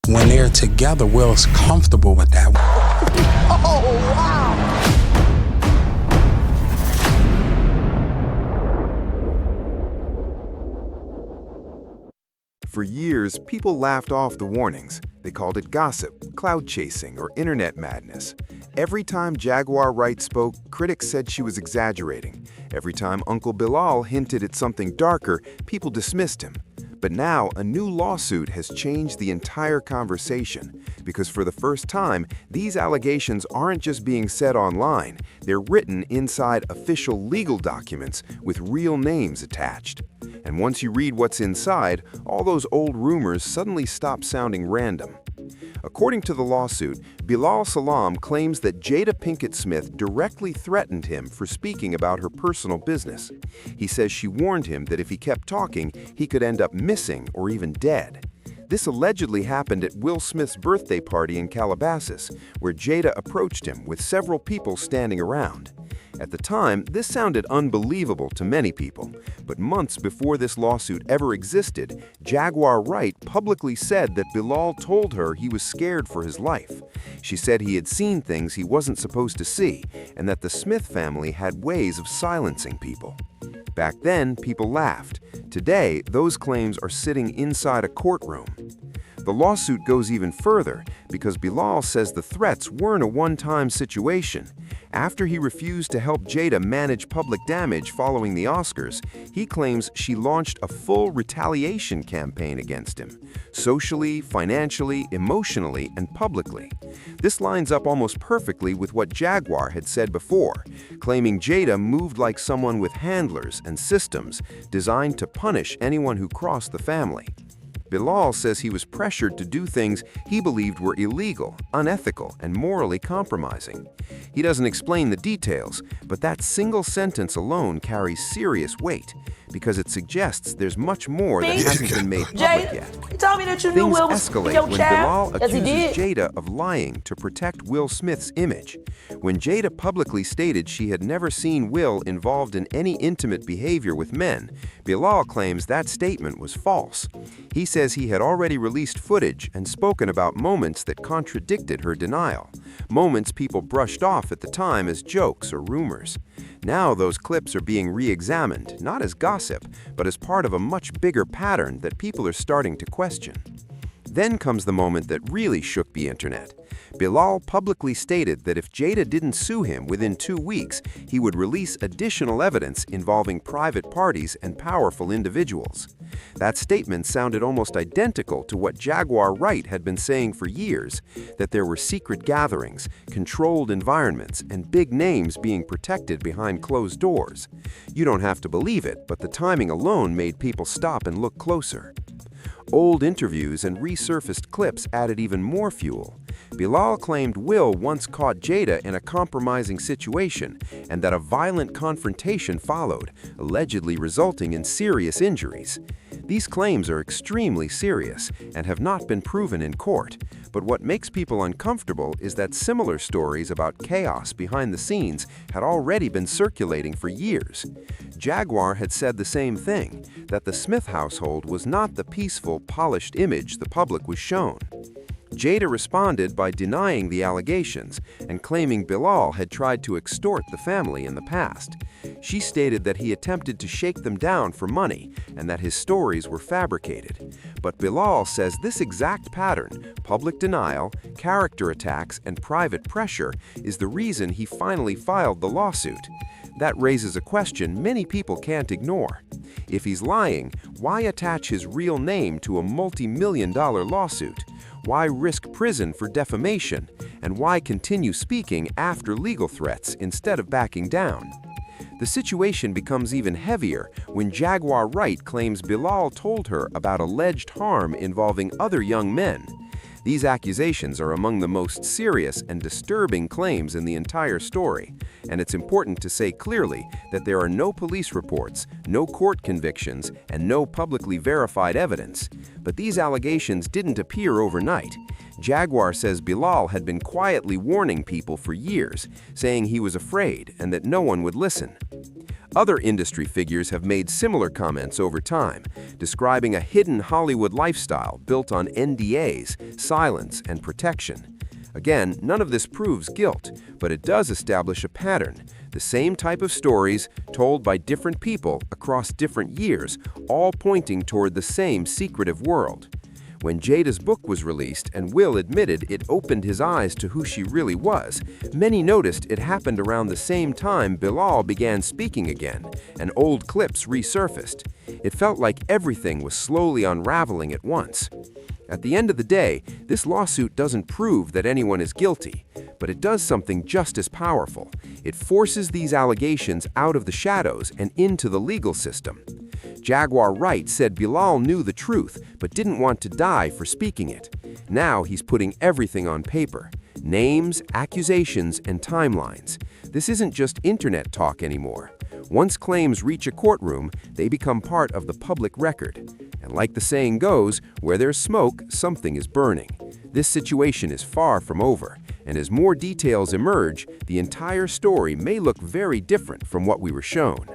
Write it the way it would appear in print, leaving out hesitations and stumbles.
When they're together, Will's comfortable with that. Oh, wow! For years, people laughed off the warnings. They called it gossip, cloud chasing, or internet madness. Every time Jaguar Wright spoke, critics said she was exaggerating. Every time Uncle Bilal hinted at something darker, people dismissed him. But now, a new lawsuit has changed the entire conversation, because for the first time, these allegations aren't just being said online, they're written inside official legal documents with real names attached. And once you read what's inside, all those old rumors suddenly stop sounding random. According to the lawsuit, Bilal Salam claims that Jada Pinkett Smith directly threatened him for speaking about her personal business. He says she warned him that if he kept talking, he could end up missing or even dead. This allegedly happened at Will Smith's birthday party in Calabasas, where Jada approached him with several people standing around. At the time, this sounded unbelievable to many people, but months before this lawsuit ever existed, Jaguar Wright publicly said that Bilal told her he was scared for his life. She said he had seen things he wasn't supposed to see, and that the Smith family had ways of silencing people. Back then, people laughed. Today, those claims are sitting inside a courtroom. The lawsuit goes even further because Bilal says the threats weren't a one-time situation. After he refused to help Jada manage public damage following the Oscars, he claims she launched a full retaliation campaign against him, socially, financially, emotionally, and publicly. This lines up almost perfectly with what Jaguar had said before, claiming Jada moved like someone with handlers and systems designed to punish anyone who crossed the family. Bilal says he was pressured to do things he believed were illegal, unethical, and morally compromising. He doesn't explain the details, but that single sentence alone carries serious weight because it suggests there's much more that hasn't been made public yet. You told me that you knew Things Will was escalate your when child. Bilal Yes, he accuses did. Jada of lying to protect Will Smith's image. When Jada publicly stated she had never seen Will involved in any intimate behavior with men, Bilal claims that statement was false. He says he had already released footage and spoken about moments that contradicted her denial, moments people brushed off at the time as jokes or rumors. Now those clips are being re-examined, not as gossip, but as part of a much bigger pattern that people are starting to question. Then comes the moment that really shook the internet. Bilal publicly stated that if Jada didn't sue him within 2 weeks, he would release additional evidence involving private parties and powerful individuals. That statement sounded almost identical to what Jaguar Wright had been saying for years, that there were secret gatherings, controlled environments, and big names being protected behind closed doors. You don't have to believe it, but the timing alone made people stop and look closer. Old interviews and resurfaced clips added even more fuel. Bilal claimed Will once caught Jada in a compromising situation and that a violent confrontation followed, allegedly resulting in serious injuries. These claims are extremely serious and have not been proven in court, but what makes people uncomfortable is that similar stories about chaos behind the scenes had already been circulating for years. Jaguar had said the same thing, that the Smith household was not the peaceful, polished image the public was shown. Jada responded by denying the allegations and claiming Bilal had tried to extort the family in the past. She stated that he attempted to shake them down for money and that his stories were fabricated. But Bilal says this exact pattern, public denial, character attacks, and private pressure, is the reason he finally filed the lawsuit. That raises a question many people can't ignore. If he's lying, why attach his real name to a multi-million-dollar lawsuit? Why risk prison for defamation? And why continue speaking after legal threats instead of backing down? The situation becomes even heavier when Jaguar Wright claims Bilal told her about alleged harm involving other young men. These accusations are among the most serious and disturbing claims in the entire story, and it's important to say clearly that there are no police reports, no court convictions, and no publicly verified evidence. But these allegations didn't appear overnight. Jaguar says Bilal had been quietly warning people for years, saying he was afraid and that no one would listen. Other industry figures have made similar comments over time, describing a hidden Hollywood lifestyle built on NDAs, silence, and protection. Again, none of this proves guilt, but it does establish a pattern. The same type of stories told by different people across different years, all pointing toward the same secretive world. When Jada's book was released and Will admitted it opened his eyes to who she really was, many noticed it happened around the same time Bilal began speaking again, and old clips resurfaced. It felt like everything was slowly unraveling at once. At the end of the day, this lawsuit doesn't prove that anyone is guilty, but it does something just as powerful. It forces these allegations out of the shadows and into the legal system. Jaguar Wright said Bilal knew the truth, but didn't want to die for speaking it. Now he's putting everything on paper: names, accusations, and timelines. This isn't just internet talk anymore. Once claims reach a courtroom, they become part of the public record. And like the saying goes, where there's smoke, something is burning. This situation is far from over, and as more details emerge, the entire story may look very different from what we were shown.